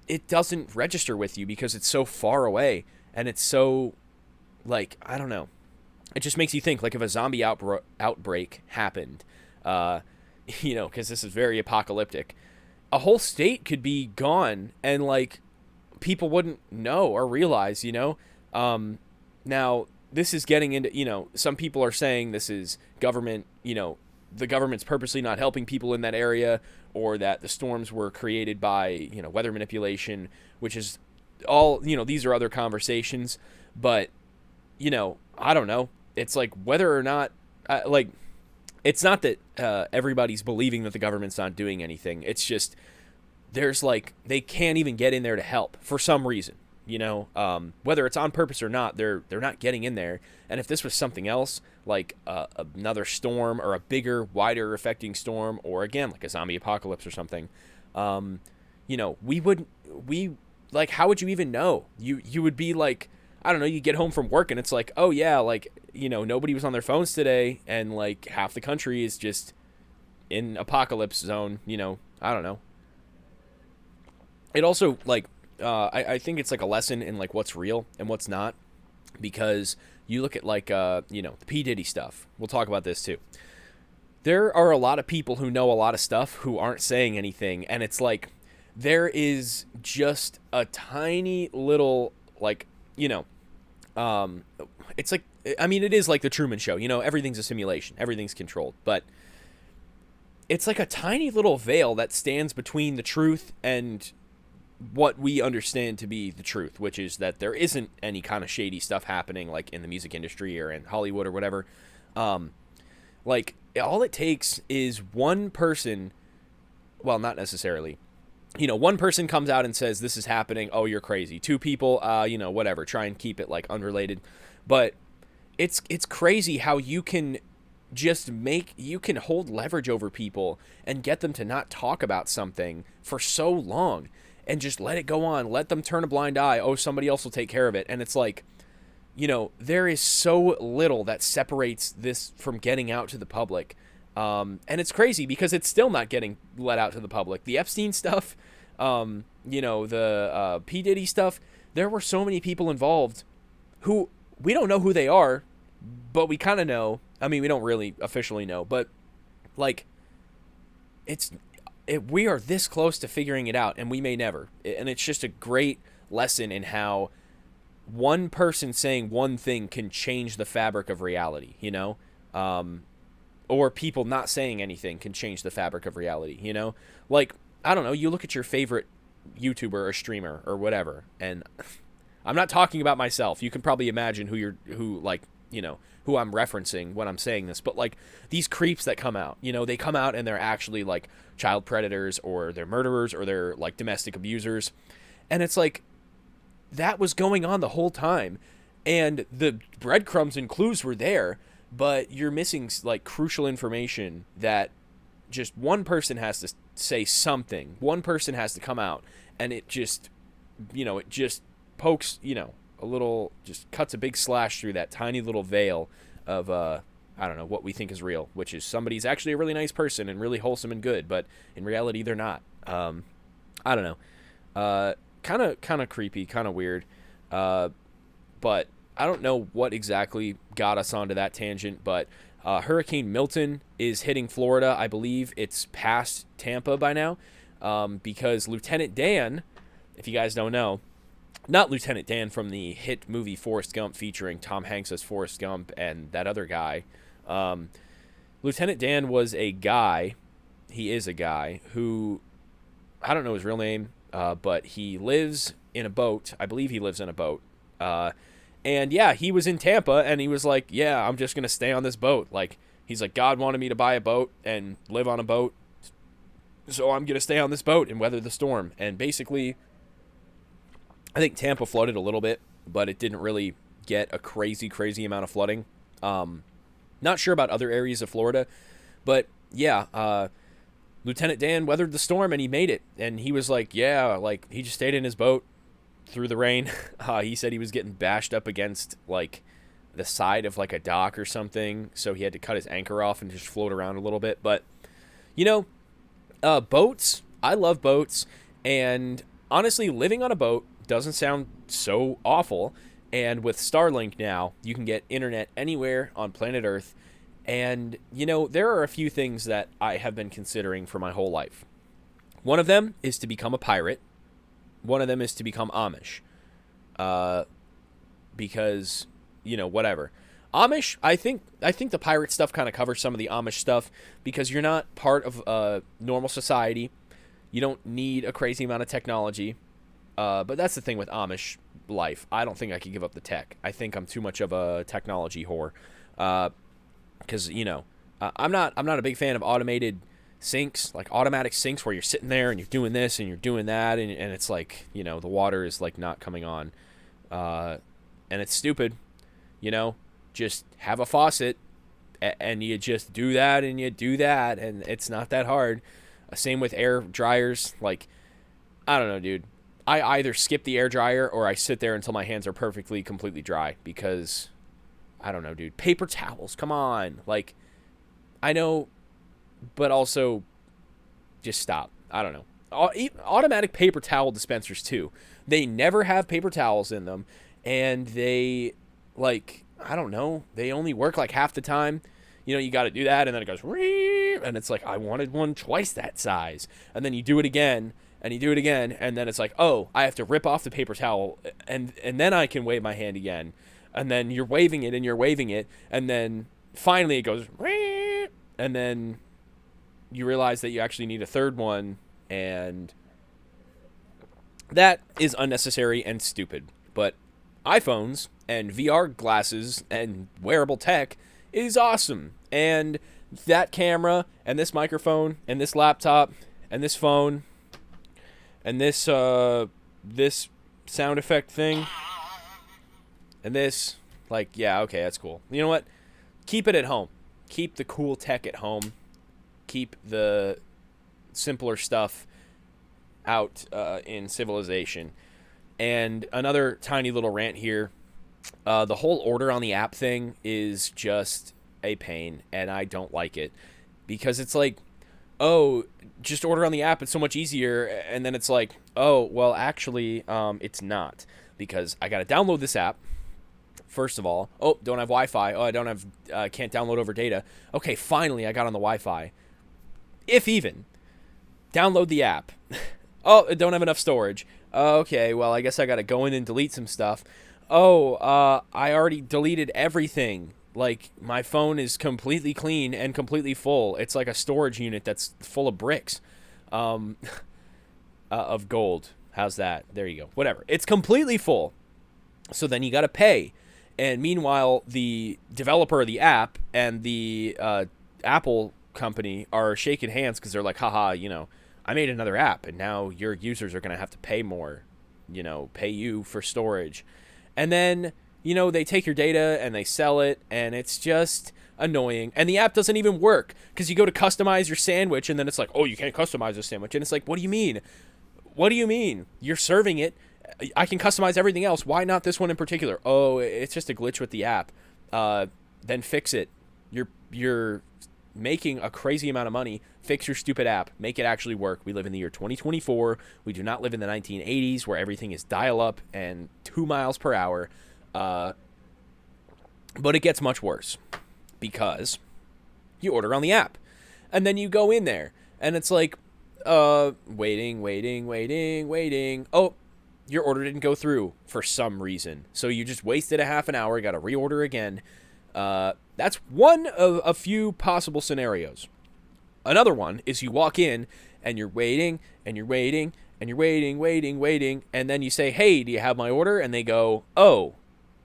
it doesn't register with you because it's so far away. And it's so, like, I don't know. It just makes you think, like, if a zombie outbreak happened, because this is very apocalyptic, a whole state could be gone and, like, people wouldn't know or realize, Now, this is getting into, some people are saying this is government, the government's purposely not helping people in that area, or that the storms were created by, weather manipulation, which is all, these are other conversations. But, I don't know. It's like whether or not, it's not that everybody's believing that the government's not doing anything. It's just there's like they can't even get in there to help for some reason. Whether it's on purpose or not, they're not getting in there. And if this was something else, like another storm or a bigger, wider affecting storm, or again like a zombie apocalypse or something, how would you even know? You would be like, I don't know, you get home from work and it's like, oh yeah, like, nobody was on their phones today, and like half the country is just in apocalypse zone, I don't know. It also, like, I think it's like a lesson in like what's real and what's not, because you look at like, the P. Diddy stuff. We'll talk about this too. There are a lot of people who know a lot of stuff who aren't saying anything, and it's like there is just a tiny little, like, it's like, I mean, it is like the Truman Show, everything's a simulation, everything's controlled, but it's like a tiny little veil that stands between the truth and what we understand to be the truth, which is that there isn't any kind of shady stuff happening like in the music industry or in Hollywood or whatever. Like, all it takes is one person, well, not necessarily, one person comes out and says this is happening, oh, you're crazy. Two people, whatever, try and keep it like unrelated. But it's crazy how you can you can hold leverage over people and get them to not talk about something for so long and just let it go on, let them turn a blind eye. Oh, somebody else will take care of it. And it's like, there is so little that separates this from getting out to the public. And it's crazy because it's still not getting let out to the public. The Epstein stuff, the P. Diddy stuff, there were so many people involved who we don't know who they are, but we kind of know. I mean, we don't really officially know, but like we are this close to figuring it out, and we may never. And it's just a great lesson in how one person saying one thing can change the fabric of reality, or people not saying anything can change the fabric of reality, Like, I don't know, you look at your favorite YouTuber or streamer or whatever, and I'm not talking about myself. You can probably imagine who I'm referencing when I'm saying this, but like these creeps that come out, they come out and they're actually like child predators, or they're murderers, or they're like domestic abusers. And it's like, that was going on the whole time, and the breadcrumbs and clues were there, but you're missing like crucial information that just one person has to say something. One person has to come out, and it just, it just pokes, a little, just cuts a big slash through that tiny little veil of, I don't know, what we think is real, which is somebody's actually a really nice person and really wholesome and good, but in reality they're not. I don't know. Kind of creepy, kind of weird. But I don't know what exactly got us onto that tangent, but Hurricane Milton is hitting Florida. I believe it's past Tampa by now, because Lieutenant Dan, if you guys don't know, not Lieutenant Dan from the hit movie Forrest Gump featuring Tom Hanks as Forrest Gump and that other guy. Um, Lieutenant Dan was a guy. He is a guy who, I don't know his real name, but he lives in a boat. I believe he lives in a boat. And yeah, he was in Tampa, and he was like, yeah, I'm just going to stay on this boat. Like, he's like, God wanted me to buy a boat and live on a boat, so I'm going to stay on this boat and weather the storm. And basically, I think Tampa flooded a little bit, but it didn't really get a crazy, crazy amount of flooding. Not sure about other areas of Florida, but yeah, Lieutenant Dan weathered the storm and he made it. And he was like, yeah, like he just stayed in his boat through the rain. He said he was getting bashed up against like the side of like a dock or something, so he had to cut his anchor off and just float around a little bit. But you know, boats, I love boats, and honestly, living on a boat doesn't sound so awful. And with Starlink now, you can get internet anywhere on planet Earth. And, you know, there are a few things that I have been considering for my whole life. One of them is to become a pirate. One of them is to become Amish. Because, you know, whatever. Amish, I think the pirate stuff kind of covers some of the Amish stuff because you're not part of normal society. You don't need a crazy amount of technology. But that's the thing with Amish life. I don't think I could give up the tech. I think I'm too much of a technology whore. Because, you know, I'm not a big fan of automated sinks, like automatic sinks where you're sitting there and you're doing this and you're doing that, and it's like, you know, the water is like not coming on. And it's stupid, you know, just have a faucet and you just do that and you do that, and it's not that hard. Same with air dryers. Like, I don't know, dude. I either skip the air dryer or I sit there until my hands are perfectly, completely dry because, I don't know, dude. Paper towels, come on. Like, I know, but also just stop. I don't know. Automatic paper towel dispensers, too. They never have paper towels in them, and they, like, I don't know, they only work like half the time. You know, you got to do that, and then it goes, and it's like, I wanted one twice that size. And then you do it again, and you do it again, and then it's like, oh, I have to rip off the paper towel, and then I can wave my hand again. And then you're waving it, and you're waving it, and then finally it goes, and then you realize that you actually need a third one, and that is unnecessary and stupid. But iPhones and VR glasses and wearable tech is awesome. And that camera and this microphone and this laptop and this phone and this this sound effect thing and this, like, yeah, okay, that's cool. You know what? Keep it at home. Keep the cool tech at home. Keep the simpler stuff out in civilization. And another tiny little rant here. The whole order on the app thing is just a pain, and I don't like it. Because it's like, oh, just order on the app, it's so much easier. And then it's like, oh, well, actually, it's not. Because I got to download this app. First of all, oh, don't have Wi-Fi. Oh, I can't download over data. Okay, finally, I got on the Wi-Fi. If even. Download the app. Oh, I don't have enough storage. Okay, well, I guess I got to go in and delete some stuff. Oh, I already deleted everything. Like, my phone is completely clean and completely full. It's like a storage unit that's full of bricks of gold. How's that? There you go. Whatever. It's completely full. So then you got to pay. And meanwhile, the developer of the app and the Apple company are shaking hands because they're like, haha, you know, I made another app and now your users are going to have to pay more, you know, pay you for storage. And then, you know, they take your data and they sell it, and it's just annoying. And the app doesn't even work because you go to customize your sandwich and then it's like, oh, you can't customize a sandwich. And it's like, what do you mean? What do you mean? You're serving it. I can customize everything else. Why not this one in particular? Oh, it's just a glitch with the app. Then fix it. You're making a crazy amount of money. Fix your stupid app. Make it actually work. We live in the year 2024. We do not live in the 1980s where everything is dial-up and 2 miles per hour. But it gets much worse because you order on the app. And then you go in there and it's like, waiting. Oh, your order didn't go through for some reason. So you just wasted a half an hour, got to reorder again. That's one of a few possible scenarios. Another one is you walk in and you're waiting and you're waiting and you're waiting. And then you say, hey, do you have my order? And they go, oh,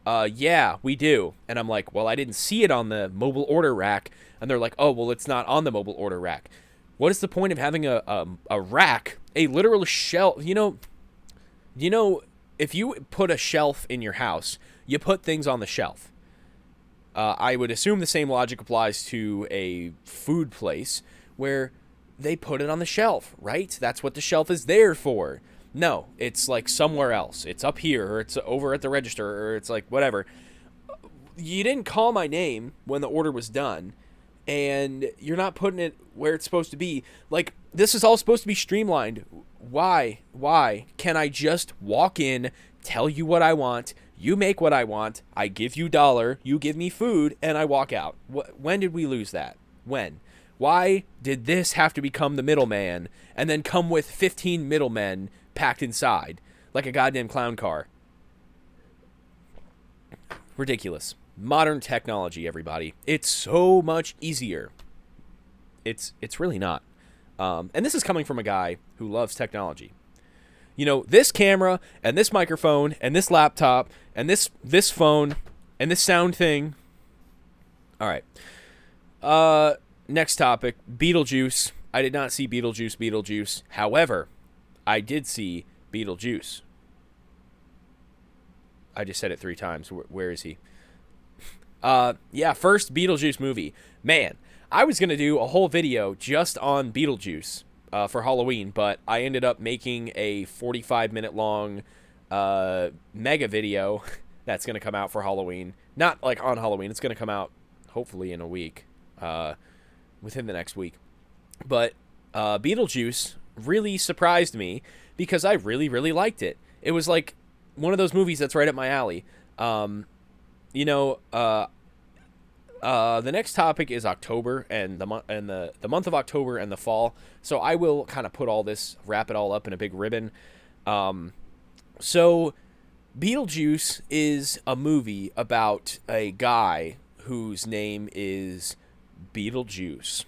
yeah, we do. And I'm like, well, I didn't see it on the mobile order rack. And they're like, oh, well, it's not on the mobile order rack. What is the point of having a rack, a literal shelf? You know, if you put a shelf in your house, you put things on the shelf. I would assume the same logic applies to a food place where they put it on the shelf, right? That's what the shelf is there for. No, it's like somewhere else. It's up here, or it's over at the register, or it's like whatever. You didn't call my name when the order was done, and you're not putting it where it's supposed to be. Like, this is all supposed to be streamlined. Why? Can I just walk in, tell you what I want, you make what I want, I give you $1, you give me food, and I walk out? When did we lose that? When? Why did this have to become the middleman and then come with 15 middlemen packed inside like a goddamn clown car? Ridiculous. Modern technology, everybody. It's so much easier. It's really not. And this is coming from a guy who loves technology. You know, this camera and this microphone and this laptop and this phone and this sound thing. All right. Next topic, Beetlejuice. I did not see Beetlejuice. However, I did see Beetlejuice. I just said it 3 times. Where is he? Yeah, first Beetlejuice movie. Man, I was going to do a whole video just on Beetlejuice for Halloween, but I ended up making a 45-minute long mega video that's going to come out for Halloween. Not like on Halloween. It's going to come out hopefully in a week, within the next week. But Beetlejuice really surprised me because I really, really liked it. It was like one of those movies that's right up my alley. You know, the next topic is October and the month of October and the fall. So I will kind of wrap it all up in a big ribbon. So Beetlejuice is a movie about a guy whose name is Beetlejuice.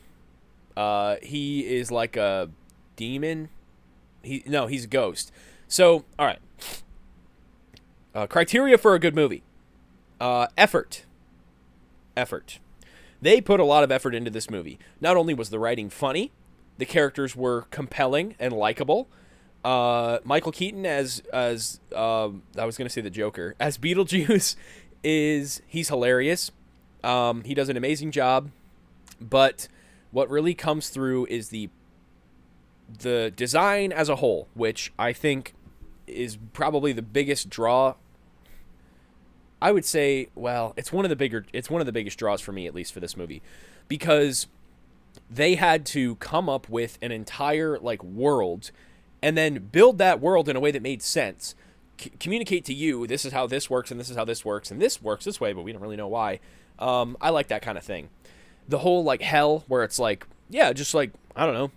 He is like a demon. He's a ghost. So, all right. Criteria for a good movie. Effort. They put a lot of effort into this movie. Not only was the writing funny, the characters were compelling and likable. Michael Keaton as I was going to say the Joker, as Beetlejuice he's hilarious. He does an amazing job, but what really comes through is the design as a whole, which I think is probably the biggest draw. I would say, well, it's one of the biggest draws for me, at least for this movie, because they had to come up with an entire world and then build that world in a way that made sense. Communicate to you, this is how this works, and this is how this works, and this works this way, but we don't really know why. I like that kind of thing. The whole hell where it's just I don't know,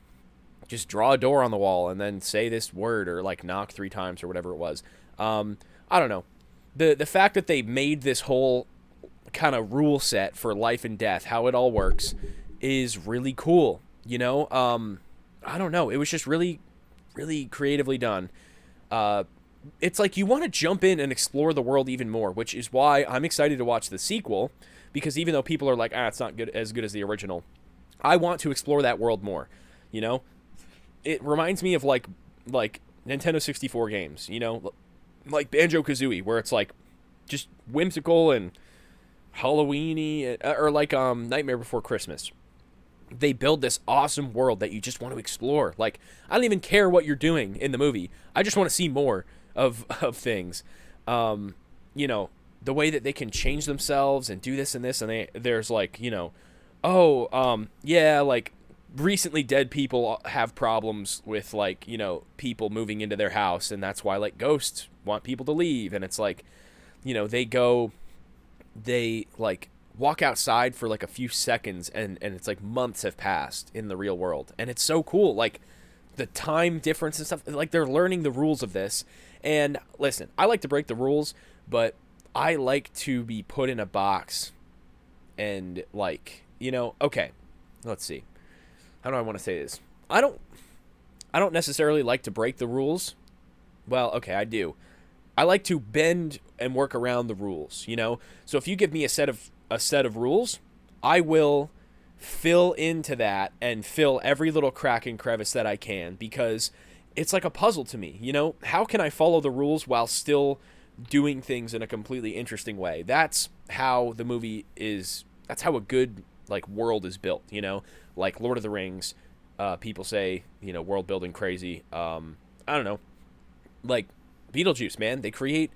just draw a door on the wall and then say this word or knock 3 times or whatever it was. I don't know. The fact that they made this whole kind of rule set for life and death, how it all works, is really cool. You know, I don't know. It was just really, really creatively done. It's like you want to jump in and explore the world even more, which is why I'm excited to watch the sequel, because even though people are like, it's not as good as the original, I want to explore that world more. You know, it reminds me of like Nintendo 64 games, you know, like Banjo-Kazooie, where it's just whimsical and Halloween-y, or Nightmare Before Christmas. They build this awesome world that you just want to explore. I don't even care what you're doing in the movie. I just want to see more of things. You know, the way that they can change themselves and do this and this, and there's recently dead people have problems with people moving into their house, and that's why ghosts want people to leave. And it's they walk outside for a few seconds, and it's months have passed in the real world, and it's so cool. the time difference and stuff. Like, they're learning the rules of this. And listen, I like to break the rules, but I like to be put in a box and, like, okay, let's see. How do I want to say this? I don't necessarily like to break the rules. Well, okay, I do. I like to bend and work around the rules, So if you give me a set of rules, I will fill into that and fill every little crack and crevice that I can, because it's like a puzzle to me, How can I follow the rules while still doing things in a completely interesting way? That's how the movie is. That's how a good, like, world is built, Like Lord of the Rings, people say, world building crazy. I don't know. Like Beetlejuice, man, they create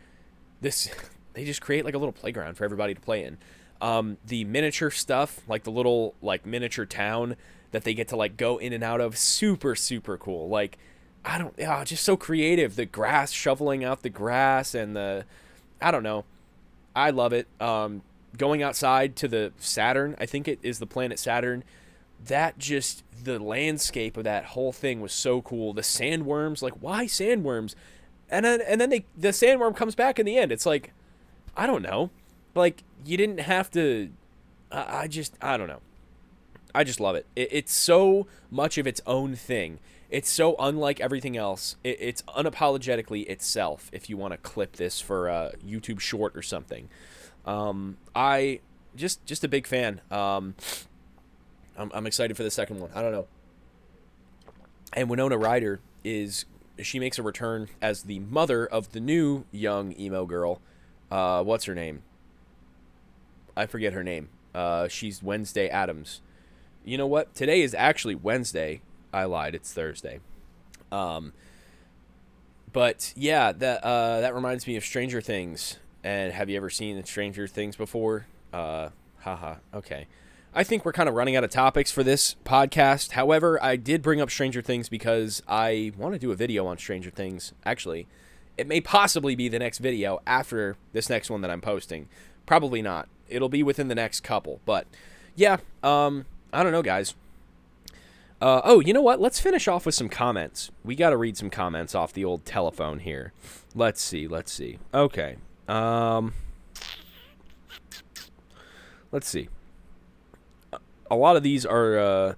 this. They just create like a little playground for everybody to play in. The miniature stuff, like the little like miniature town that they get to like go in and out of, super super cool. Like just so creative. The grass, shoveling out the grass, and I don't know. I love it. Going outside to the Saturn, I think it is the planet Saturn. The landscape of that whole thing was so cool. The sandworms, like, why sandworms? And then the sandworm comes back in the end. It's like, I don't know. Like, you didn't have to. I don't know. I just love it. It's so much of its own thing. It's so unlike everything else. It's unapologetically itself. If you want to clip this for a YouTube short or something, I just a big fan. I'm excited for the second one. I don't know. And Winona Ryder she makes a return as the mother of the new young emo girl. What's her name? I forget her name. She's Wednesday Addams. You know what? Today is actually Wednesday. I lied. It's Thursday. But yeah, that reminds me of Stranger Things. And have you ever seen Stranger Things before? Haha. Okay. I think we're kind of running out of topics for this podcast. However, I did bring up Stranger Things because I want to do a video on Stranger Things. Actually, it may possibly be the next video after this next one that I'm posting. Probably not. It'll be within the next couple. But yeah, I don't know, guys. You know what? Let's finish off with some comments. We got to read some comments off the old telephone here. Let's see. Okay. Let's see. A lot of these are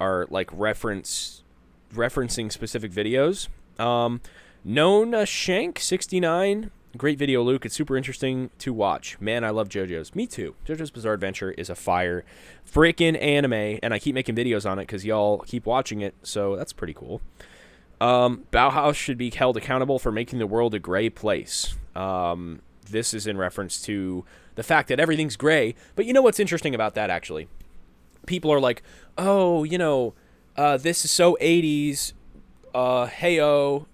like referencing specific videos. Nona Shank 69, great video, Luke. It's super interesting to watch. Man, I love JoJo's. Me too. JoJo's Bizarre Adventure is a fire freaking anime, and I keep making videos on it because y'all keep watching it, so that's pretty cool. Bauhaus should be held accountable for making the world a gray place. This is in reference to the fact that everything's gray. But you know what's interesting about that, actually? People are like, oh, this is so 80s, hey-oh.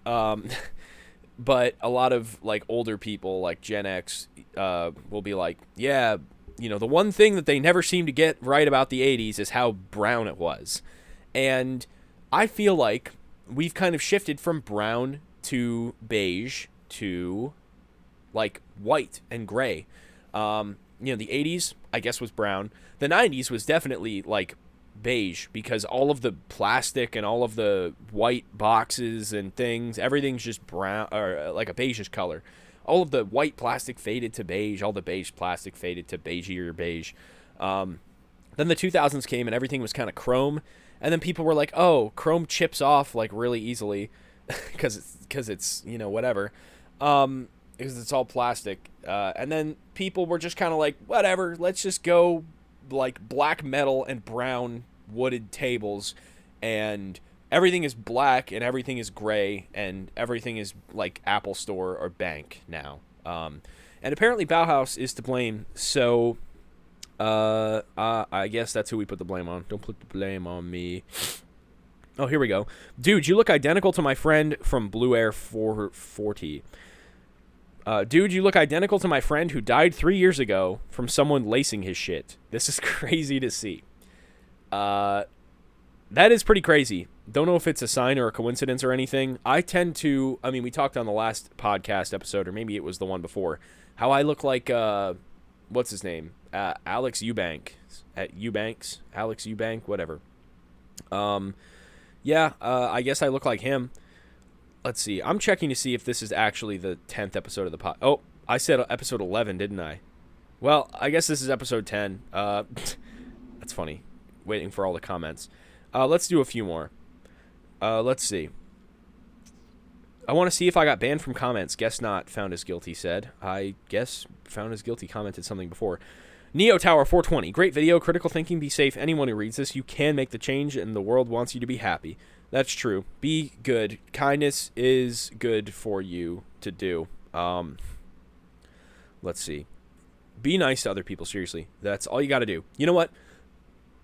But a lot of, like, older people, like Gen X, will be like, yeah, the one thing that they never seem to get right about the 80s is how brown it was. And I feel like we've kind of shifted from brown to beige to, like, white and gray. The 80s, I guess, was brown. The 90s was definitely, like, beige, because all of the plastic and all of the white boxes and things, everything's just brown, or like a beigeish color. All of the white plastic faded to beige. All the beige plastic faded to beigier beige. Then the 2000s came and everything was kind of chrome. And then people were like, oh, chrome chips off, like, really easily because it's whatever. Because it's all plastic. And then people were just kind of like, whatever, let's just go, like, black metal and brown wooded tables, and everything is black and everything is gray and everything is like Apple Store or bank now. And apparently Bauhaus is to blame, so I guess that's who we put the blame on. Don't put the blame on me. Oh, here we go. Dude, you look identical to my friend from Blue Air 440. Dude, you look identical to my friend who died 3 years ago from someone lacing his shit. This is crazy to see. That is pretty crazy. Don't know if it's a sign or a coincidence or anything. I tend to, we talked on the last podcast episode, or maybe it was the one before, how I look like, what's his name? Alex Eubank. Alex Eubank, whatever. Yeah, I guess I look like him. Let's see. I'm checking to see if this is actually the 10th episode of the pod. Oh, I said episode 11, didn't I? Well, I guess this is episode 10. That's funny. Waiting for all the comments. Let's do a few more. Let's see. I want to see if I got banned from comments. Guess not. Found as guilty said. I guess found as guilty commented something before. Neo Tower 420. Great video. Critical thinking. Be safe. Anyone who reads this, you can make the change, and the world wants you to be happy. That's true. Be good. Kindness is good for you to do. Let's see. Be nice to other people. Seriously. That's all you got to do. You know what?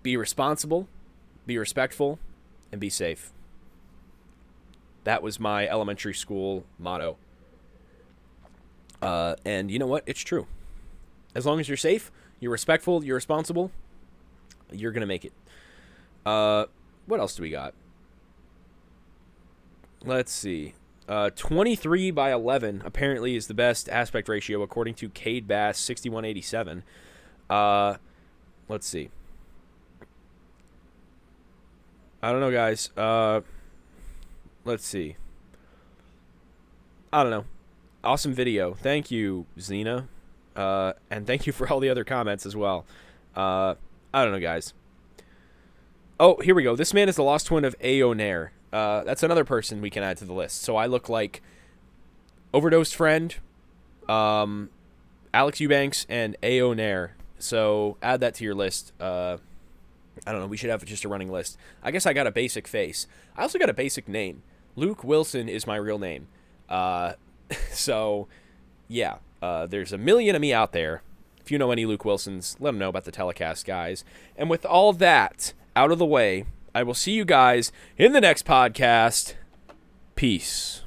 Be responsible. Be respectful. And be safe. That was my elementary school motto. And you know what? It's true. As long as you're safe, you're respectful, you're responsible, you're going to make it. What else do we got? Let's see. 23 by 11 apparently is the best aspect ratio according to Cade Bass 6187. Let's see. I don't know, guys. Let's see. I don't know. Awesome video. Thank you, Xena. And thank you for all the other comments as well. I don't know, guys. Oh, here we go. This man is the lost twin of Aonair. That's another person we can add to the list. So I look like Overdosed Friend, Alex Eubanks, and Aonair. So add that to your list. I don't know. We should have just a running list. I guess I got a basic face. I also got a basic name. Luke Wilson is my real name. So, yeah. There's a million of me out there. If you know any Luke Wilsons, let them know about the Telecast, guys. And with all that out of the way, I will see you guys in the next podcast. Peace.